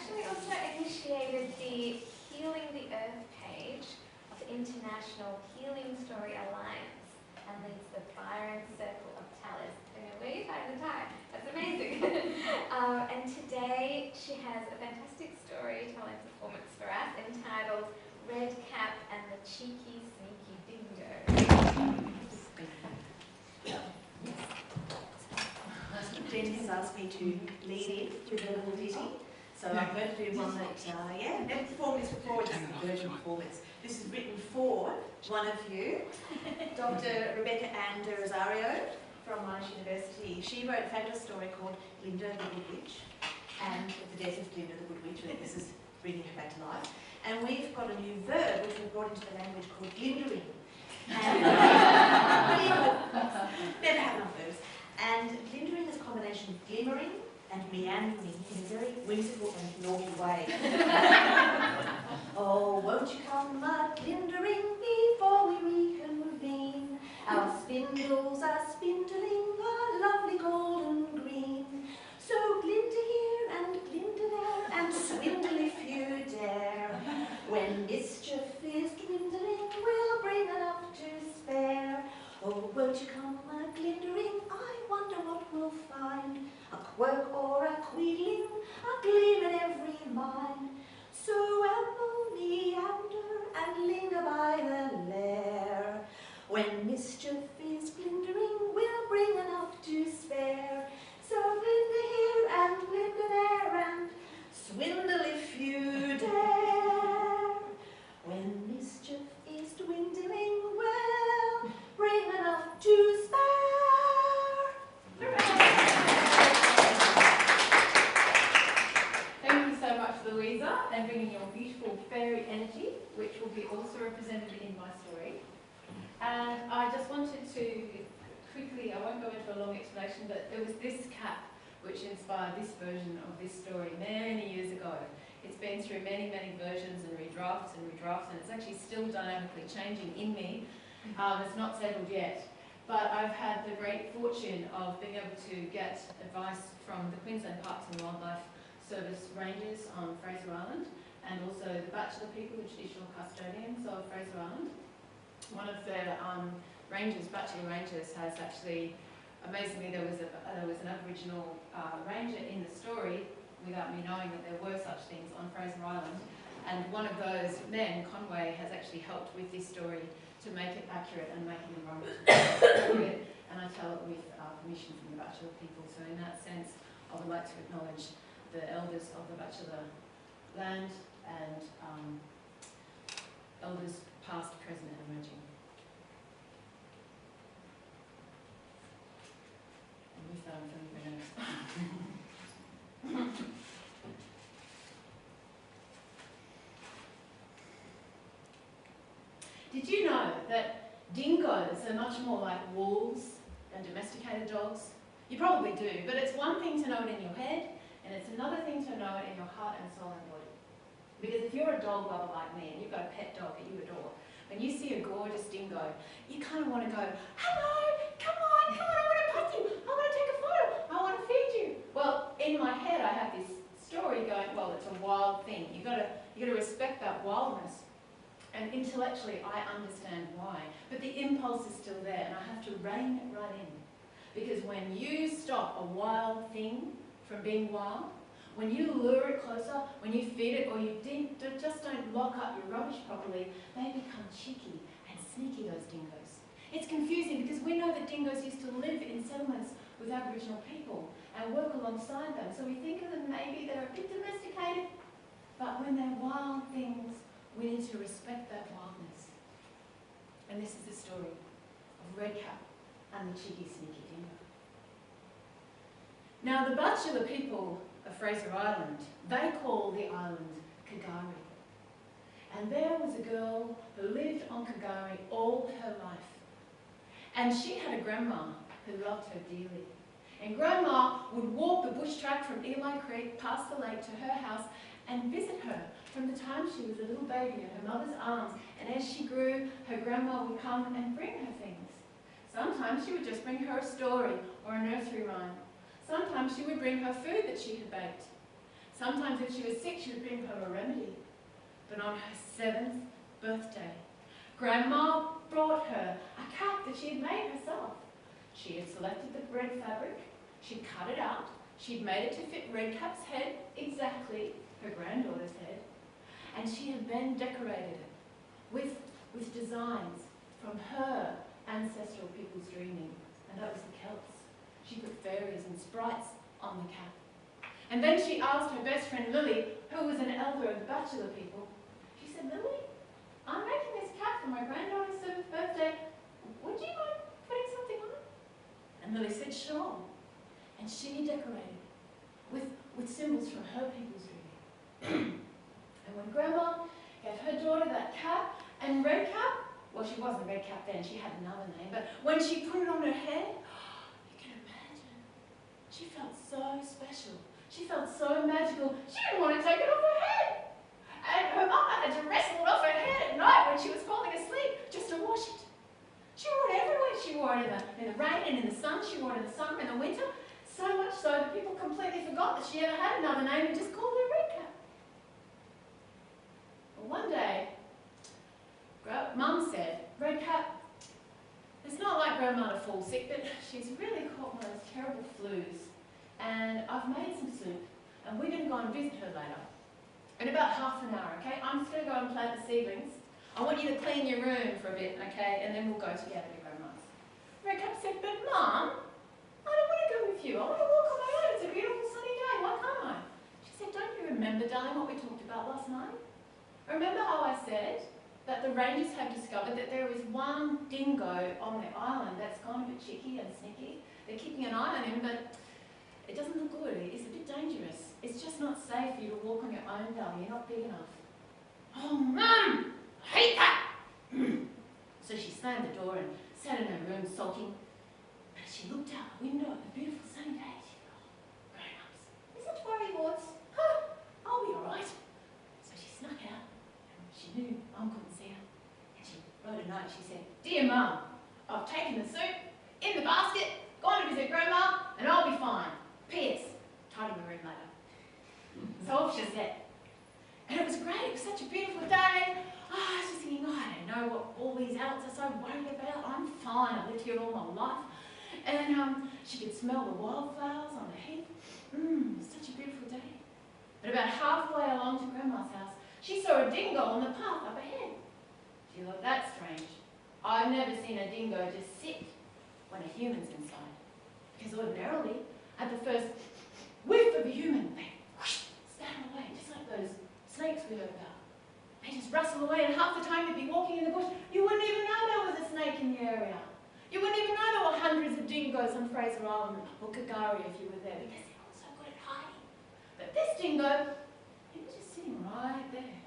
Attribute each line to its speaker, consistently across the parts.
Speaker 1: actually also initiated the Healing the Earth page of the International Healing Story Alliance and leads the Byron Circle of Talents. Where you find the time? That's amazing. And today she has a fantastic storytelling performance for us entitled Red Cap and the Cheeky Sneaky Dingo.
Speaker 2: Jen has asked me to lead in with a little ditty, so I'm going to do one that, never performed this before, it's a version performance. This is written for one of you, Dr. Rebecca Ann de Rosario from Monash University. She wrote a fabulous story called Glinda the Good Witch, and the death of Glinda the Good Witch, and this is bringing her back to life. And we've got a new verb which we've brought into the language called glindering. And never have enough verbs. And glindering is a combination of glimmering and meandering in a very whimsical and naughty way. Oh, won't you come a-glindering before we reconvene? Our spindles are spindling a lovely golden green. So glinda here and glinda there and swindle if you dare. When mischief is dwindling, we'll bring enough to spare. Oh, won't you come a-glindering? I wonder what we'll find. A quirk or a queeling, a gleam in every mind. So amble, meander, and linger by the lair. When mischief is glindering, we'll bring enough to spare. So glinda here and glinda there and swindle if you dare. When mischief is dwindling, we'll bring enough to spare.
Speaker 3: Thank you so much, Louisa, and bringing your beautiful fairy energy, which will be also represented in my story. And I just wanted to quickly, I won't go into a long explanation, but it was this cap which inspired this version of this story many years ago. It's been through many, many versions and redrafts, and it's actually still dynamically changing in me. It's not settled yet. But I've had the great fortune of being able to get advice from the Queensland Parks and Wildlife Service rangers on Fraser Island, and also the Bachelor people, the traditional custodians of Fraser Island. One of the rangers, Bachelor rangers, has actually, amazingly, there was an Aboriginal ranger in the story, without me knowing that there were such things on Fraser Island. And one of those men, Conway, has actually helped with this story to make it accurate and make it environmentally accurate. And I tell it with permission from the Bachelor people. So in that sense, I would like to acknowledge the elders of the Bachelor land and elders past, present and emerging. And with that, I'm feeling very nervous. Did you know that dingoes are much more like wolves than domesticated dogs? You probably do, but it's one thing to know it in your head, and it's another thing to know it in your heart and soul and body. Because if you're a dog lover like me, and you've got a pet dog that you adore, when you see a gorgeous dingo, you kind of want to go, hello, come on, I want to pet you, I want to take a photo, I want to feed you. Well, in my head I have this story going, well, it's a wild thing. You've got to respect that wildness. And intellectually I understand why. But the impulse is still there, and I have to rein it right in. Because when you stop a wild thing from being wild, when you lure it closer, when you feed it, or you just don't lock up your rubbish properly, they become cheeky and sneaky, those dingoes. It's confusing because we know that dingoes used to live in settlements with Aboriginal people and work alongside them. So we think of them, maybe they're a bit domesticated, but when they're wild things, we need to respect that wildness. And this is the story of Redcap and the cheeky, sneaky dingo. Now, the Bachelor people of Fraser Island, they call the island Kagari. And there was a girl who lived on Kagari all her life. And she had a grandma who loved her dearly. And Grandma would walk the bush track from Eli Creek past the lake to her house and visit her from the time she was a little baby in her mother's arms. And as she grew, her grandma would come and bring her things. Sometimes she would just bring her a story or a nursery rhyme. Sometimes she would bring her food that she had baked. Sometimes if she was sick, she would bring home a remedy. But on her 7th birthday, Grandma brought her a cap that she had made herself. She had selected the red fabric, she'd cut it out, she'd made it to fit Redcap's head exactly, her granddaughter's head, and she had then decorated it with designs from her ancestral people's dreaming, and that was the Celts. She put fairies and sprites on the cap. And then she asked her best friend Lily, who was an elder of the bachelor people, she said, "Lily, I'm making this cap for my granddaughter's 7th birthday. Would you mind putting something on it?" And Lily said, "Sure." And she decorated with symbols from her people's dreaming. And when Grandma gave her daughter that cap, and Redcap, well, she wasn't Redcap then, she had another name, but when she put it on her head, you can imagine, she felt so special. She felt so magical, she didn't want to take it off her head. And her mama had to wrestle it off her head at night when she was falling asleep just to wash it. She wore it everywhere. She wore it in the rain and in the sun. She wore it in the summer and the winter. So much so that people completely forgot that she ever had another name and just called her Redcap. Well, one day, Mum said, "Redcap, it's not like Grandma to fall sick, but she's really caught one of those terrible flus. And I've made some soup, and we're going to go and visit her later. In about half an hour, okay? I'm just going to go and plant the seedlings. I want you to clean your room for a bit, okay? And then we'll go together to Grandma's." Redcap said, "But Mum, I don't want to go with you. I want to walk on my own. It's a beautiful sunny day. Why can't I?" She said, "Don't you remember, darling, what we talked about last night? Remember how I said that the rangers have discovered that there is one dingo on the island that's gone a bit cheeky and sneaky? They're keeping an eye on him, but it doesn't look good. It's a bit dangerous. It's just not safe for you to walk on your own, darling. You're not big enough." "Oh, Mum, I hate that!" So she slammed the door and sat in her room sulking. But as she looked out the window at the beautiful sunny day, she thought, "Grown-ups, isn't worrywart? I'll be all right." So she snuck out, and she knew Mum couldn't see her. And she wrote a note. She said, "Dear Mum, I've taken the soup in the basket, gone to visit Grandma, and I'll be fine. P.S. Tidy my room later." So off she set. And it was great. It was such a beautiful day. I was just thinking, I don't know what all these adults are so worried about. I'm fine. I've lived here all my life. And she could smell the wildflowers on the heath. It was such a beautiful day. But about halfway along to Grandma's house, she saw a dingo on the path up ahead. She thought, "That's strange. I've never seen a dingo just sit when a human's inside. Because ordinarily, at the first whiff of a human, they scatter away, just like those snakes we heard about. They just rustle away, and half the time you'd be walking in the bush, you wouldn't even know there was a snake in the area. You wouldn't even know there were hundreds of dingoes on Fraser Island or Kagari if you were there, because they're all so good at hiding. But this dingo, he was just sitting right there.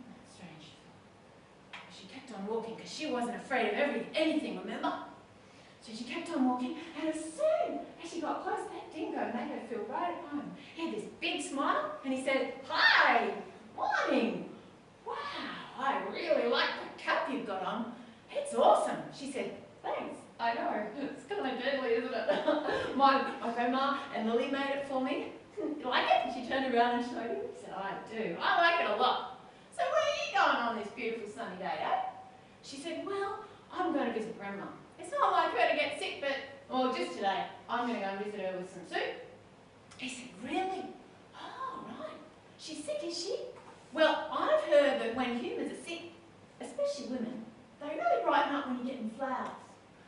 Speaker 3: That's strange, she thought. She kept on walking, because she wasn't afraid of anything, remember? So she kept on walking, and as soon as she got close, that dingo made her feel right at home. He had this big smile, and he said, "Hi, morning. Wow, I really like the cap you've got on. It's awesome." She said, "Thanks, I know. It's kind of deadly, isn't it? my grandma and Lily made it for me. You like it?" And she turned around and showed him. He said, "I do. I like it a lot. So where are you going on this beautiful sunny day, eh?" She said, "Well, I'm going to visit Grandma. It's not like her to get sick, but, well, just today, I'm going to go and visit her with some soup." He said, "Really? Oh, right. She's sick, is she? Well, I've heard that when humans are sick, especially women, they really brighten up when you get them flowers.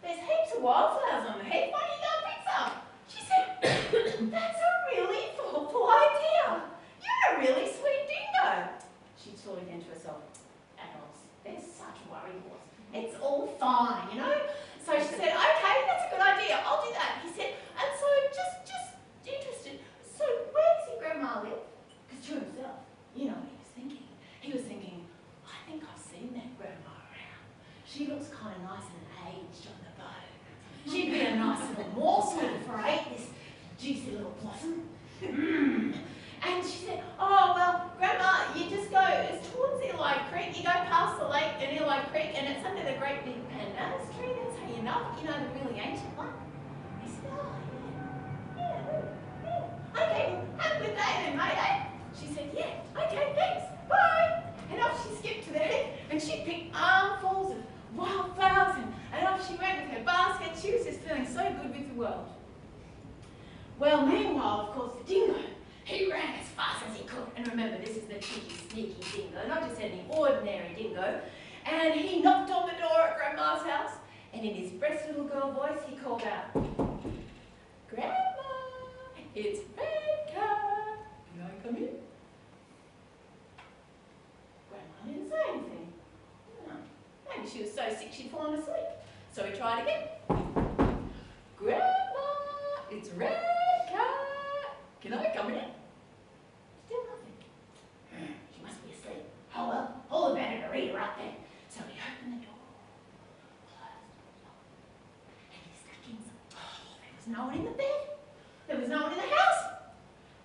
Speaker 3: There's heaps of wildflowers on the heath. Why don't you go and pick some?" She said, "That's a really thoughtful idea. You're a really sweet dingo." She thought again to herself, "Adults, they're such worrywarts. It's all fine, you know." So she said, "Okay, that's a good idea. I'll do that." He said, "And so just interested. So where does your grandma live?" Because to himself, you know what he was thinking. He was thinking, "I think I've seen that grandma around. She looks kind of nice and aged on the bone. She'd be a nice little morsel if I ate this juicy little blossom." And she said, "Oh, well, Grandma, you just go, it's towards Eli Creek. You go past the lake in Eli Creek, and it's under the great big pandanus tree. That's how you know it. You know, the really ancient one." He said, "Oh, yeah. Okay, well, have a good day then, mate." Well, meanwhile, of course, the dingo, he ran as fast as he could. And remember, this is the cheeky, sneaky dingo, not just any ordinary dingo. And he knocked on the door at Grandma's house, and in his breast little girl voice, he called out, "Grandma, it's Red Cat. Can I come in?" Grandma didn't say anything. Maybe she was so sick she'd fallen asleep. So he tried again. "Grandma, it's Red Cat. Can I come in?" Still nothing. She must be asleep. Oh well, all the better to read her up then. So he opened the door, closed the door, and he stuck inside. There was no one in the bed. There was no one in the house.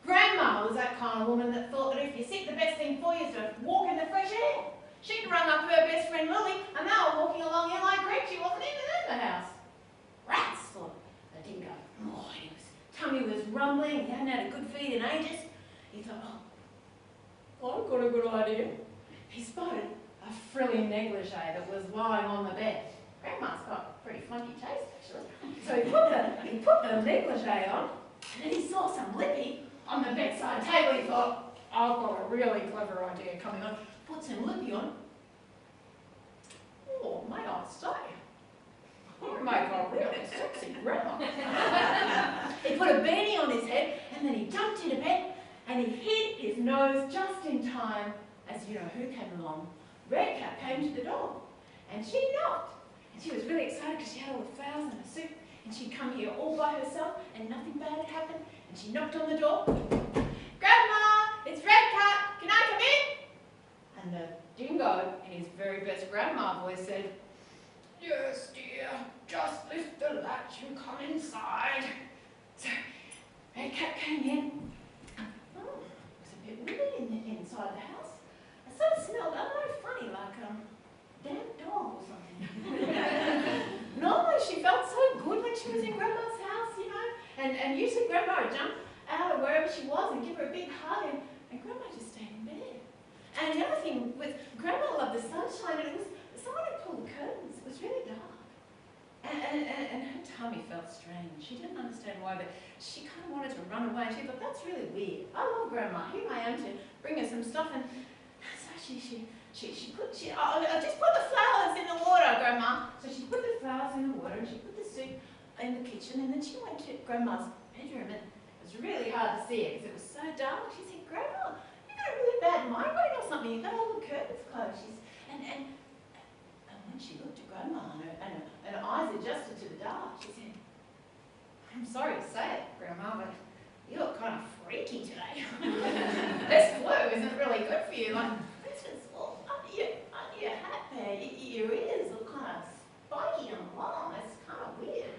Speaker 3: Grandma was that kind of woman that thought that if you're sick, the best thing for you is to walk in the fresh air. She'd rung up her best friend Lily, and they were walking along here like Greg. She wasn't even in the house. Rats, thought the dingo. Oh, his tummy was rumbling. He hadn't had a good feed in ages. He thought, oh, I've got a good idea. He spotted a frilly negligee that was lying on the bed. Grandma's got pretty funky taste, actually. So he put the negligee on, and then he saw some lippy on the bedside table. He thought, I've got a really clever idea coming on. Put some lippy on. Oh, may I say, you make a really sexy grandma. He put a beanie on his head, and then he jumped into bed, and he hid his nose just in time, as you know who came along. Red Cat came to the door, and she knocked. And she was really excited because she had all the flowers and the soup, and she'd come here all by herself, and nothing bad had happened. And she knocked on the door. "Grandma, it's Red Cat. Can I come in?" And the dingo, in his very best grandma voice, said, "Yes, dear. Just lift the latch and come inside." So Red Cat came in. Oh, it was a bit windy inside the house. It sort of smelled, I don't know, funny, like a damp dog or something. Normally she felt so good when she was in Grandma's house, you know, and usually Grandma would jump out of wherever she was and give her a big hug, and Grandma just stayed in bed. And the other thing was, Grandma loved the sunshine, and it was, someone had pulled the curtains. It was really dark. And her tummy felt strange. She didn't understand why, but she kind of wanted to run away. She thought, that's really weird. I love Grandma. Here I am to bring her some stuff. And so I'll just put the flowers in the water, Grandma. So she put the flowers in the water, and she put the soup in the kitchen, and then she went to Grandma's bedroom, and it was really hard to see it because it was so dark. She said, "Grandma, you got a really bad migraine or something. You've got all the curtains closed." And when she looked at Grandma and her eyes adjusted to the dark, she said, "I'm sorry to say it, Grandma, but you look kind of freaky today. This flu isn't really good for you. Like, this is all under your hat there. Your ears look kind of spiky and long. It's kind of weird."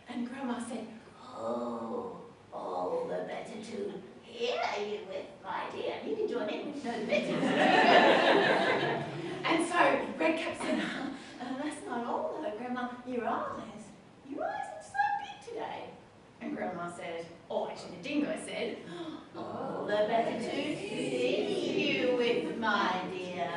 Speaker 3: And Grandma said, "Oh, all the better to hear you with, my dear. You can join in with no better." And so Red Cap said, "That's not all though, Grandma. Your eyes look so big today." And Grandma said, or actually the dingo said, "All the better to see you with, my dear."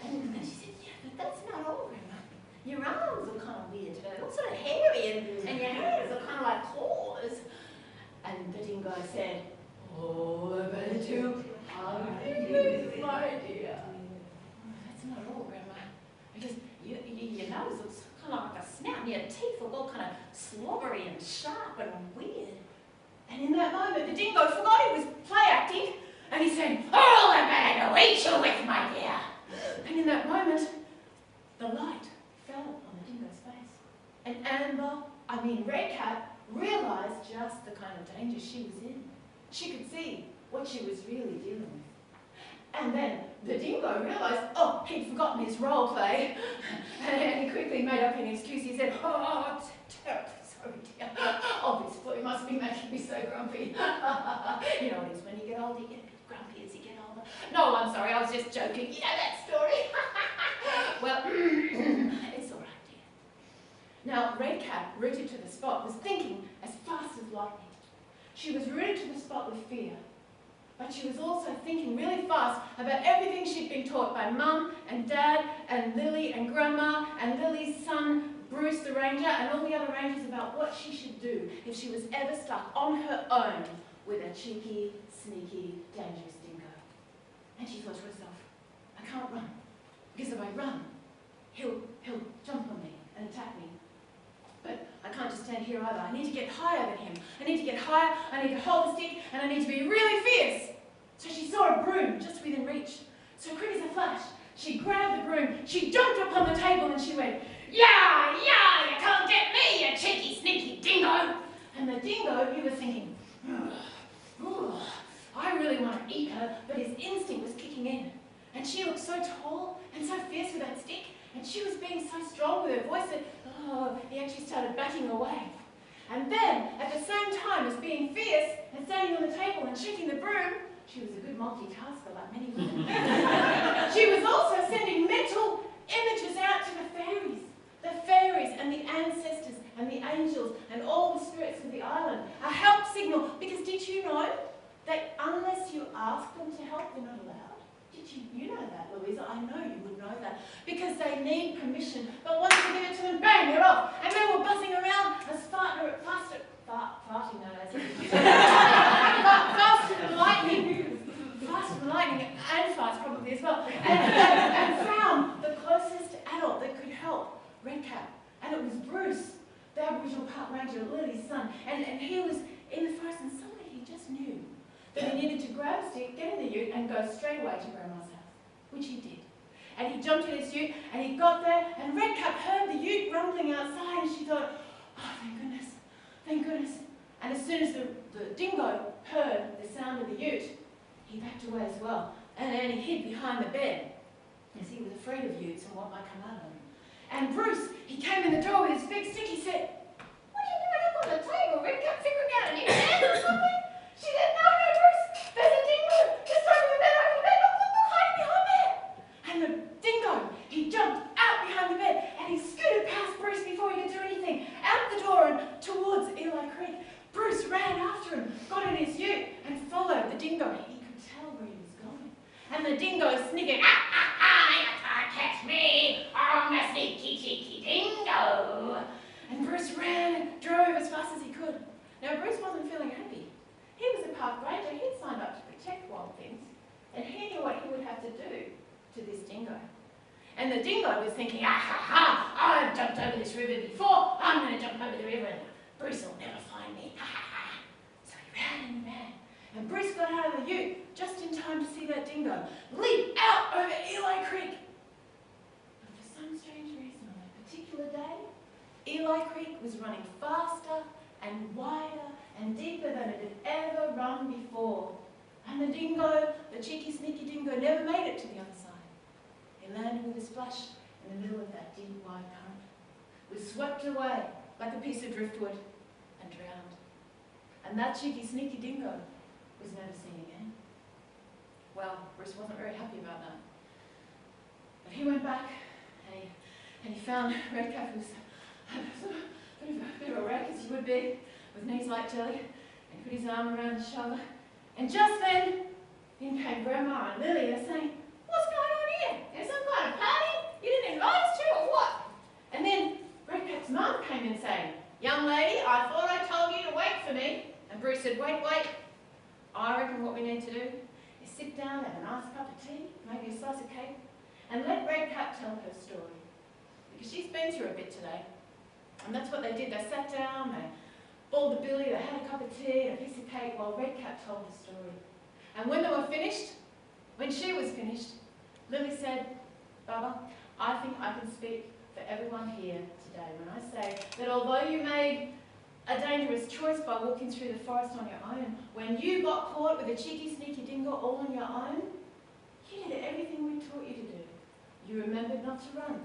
Speaker 3: And she said, "Yeah, but that's not all, Grandma. Your arms look kind of weird today. They look sort of hairy, and your hands look kind of like claws." And the dingo said, "All the better to hug you, my dear." "That's not all, Grandma. Because your nose looks kind of like a snout, and your teeth look all kind of slobbery and sharp and weird." And in that moment, the dingo forgot he was play acting, and he said, "All the better to eat you with, my dear." And in that moment, the light fell on the dingo's face. And Red Cat realised just the kind of danger she was in. She could see what she was really dealing with. And then the dingo realised, oh, he'd forgotten his role play, and he quickly made up an excuse. He said, "Oh, I'm terribly sorry, dear. Oh, this flu must be making me so grumpy." You know what it is, when you get older, you get a bit grumpy as you get older. "No, I'm sorry, I was just joking. You know that story." Well, it's all right, dear. Now, Red Cat, rooted to the spot, was thinking as fast as lightning. She was rooted to the spot with fear, but she was also thinking really fast about everything she'd been taught by Mum and Dad and Lily and Grandma and Lily's son, Bruce the ranger and all the other rangers about what she should do if she was ever stuck on her own with a cheeky, sneaky, dangerous dingo. And she thought to herself, I can't run, because if I run, he'll jump on me and attack me. But I can't just stand here either. I need to get higher than him. I need to get higher, I need to hold the stick, and I need to be really fierce. So she saw a broom just within reach. So quick as a flash, she grabbed the broom, she jumped up on the table and she went, "Yeah, yeah, you can't get me, you cheeky, sneaky dingo." And the dingo, he was thinking, I really want to eat her, but his instinct was kicking in. And she looked so tall and so fierce with that stick, and she was being so strong with her voice that, he actually started backing away. And then, at the same time as being fierce and standing on the table and shaking the broom, she was a good multitasker like many women. She was also sending mental images out to the fairies and the ancestors and the angels and all the spirits of the island. A help signal, because did you know that unless you ask them to help, they're not allowed? You know that, Louisa. I know you would know that. Because they need permission. But once you give it to them, bang, they're off. And they were buzzing around as faster than lightning and fast probably as well. And found the closest adult that could help, Redcap. And it was Bruce, the Aboriginal Park Ranger, Lily's son. And he was in the forest, and suddenly he just knew that he needed to grab a stick, get in the ute, and go straight away to Grandma's house, which he did. And he jumped in his ute, and he got there, and Redcap heard the ute rumbling outside, and she thought, oh, thank goodness, thank goodness. And as soon as the dingo heard the sound of the ute, he backed away as well, and then he hid behind the bed, as he was afraid of utes and what might come out of them. And Bruce, he came in the door with his big stick, he said, what are you doing up on the table, Redcap, figuring out a new dance or something? She said, no, Bruce, there's a dingo, just over the bed, look, hiding behind there. And the dingo, he jumped out behind the bed, and he scooted past Bruce before he could do anything, out the door and towards Eli Creek. Bruce ran after him, got in his ute, and followed the dingo. He could tell where he was going. And the dingo snickered, you can't catch me, I'm a sneaky, cheeky dingo. And Bruce ran and drove as fast as he could. Now, Bruce wasn't feeling happy. He was a park ranger, he'd signed up to protect wild things, and he knew what he would have to do to this dingo. And the dingo was thinking, I've jumped over this river before, I'm going to jump over the river and Bruce will never find me, So he ran and he ran, and Bruce got out of the ute just in time to see that dingo leap out over Eli Creek. But for some strange reason, on that particular day, Eli Creek was running faster and wider and deeper than it had ever run before. And the dingo, the cheeky, sneaky dingo, never made it to the other side. He landed with a splash in the middle of that deep, wide current, was swept away like a piece of driftwood and drowned. And that cheeky, sneaky dingo was never seen again. Well, Bruce wasn't very happy about that. But he went back and he found Redcap, who was a bit of a wreck, as he would be, with knees like jelly, and put his arm around his shoulder. And just then, in came Grandma and Lily. They're saying, what's going on here? There's some kind of party? You didn't invite us to, or what? And then Redcap's mum came in saying, young lady, I thought I told you to wait for me. And Bruce said, wait. I reckon what we need to do is sit down, have a nice cup of tea, maybe a slice of cake, and let Redcap tell her story. Because she's been through a bit today. And that's what they did. They sat down, they balled the billy, they had a cup of tea and a piece of cake while Redcap told her story. And when they were finished, when she was finished, Lily said, Baba, I think I can speak for everyone here today when I say that although you made a dangerous choice by walking through the forest on your own, when you got caught with a cheeky, sneaky dingo all on your own, you did everything we taught you to do. You remembered not to run.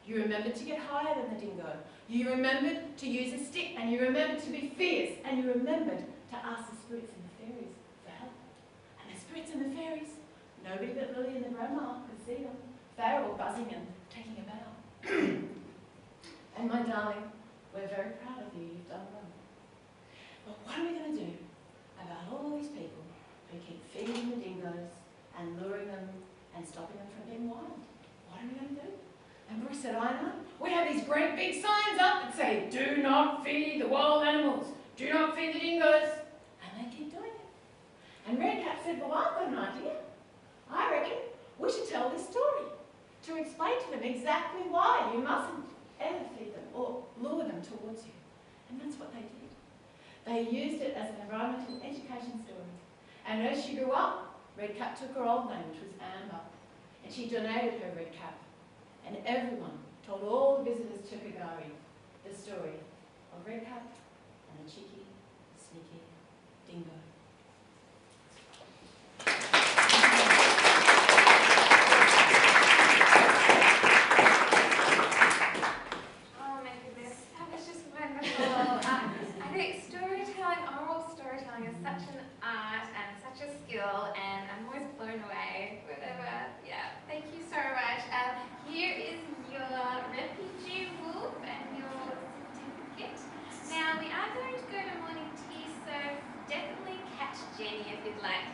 Speaker 3: You remembered to get higher than the dingo. You remembered to use a stick, and you remembered to be fierce, and you remembered to ask the spirits and the fairies for help. And the spirits and the fairies, nobody but Lily and the grandma could see them. They were all buzzing and taking a bow. And my darling, we're very proud of you. You've done well. But what are we going to do about all these people who keep feeding the dingoes and luring them and stopping them from being wild? What are we going to do? And Bruce said, I know. We have these great big signs up that say, do not feed the wild animals. Do not feed the dingoes. And they keep doing it. And Red Cap said, well, I've got an idea. I reckon we should tell this story to explain to them exactly why you mustn't ever feed them or lure them towards you. And that's what they did. They used it as an environmental education story. And as she grew up, Red Cap took her old name, which was Amber, and she donated her red cap. And everyone told all the visitors to Kagari the story of Red Cap and the cheeky, sneaky dingo.
Speaker 1: Oh my goodness, that was just wonderful. I think storytelling, oral storytelling is such an art and such a skill, and I'm always blown away whenever, yeah, thank you so much. Here is your refugee wolf and your certificate. Now we are going to go to morning tea, so definitely catch Jenny if you'd like to.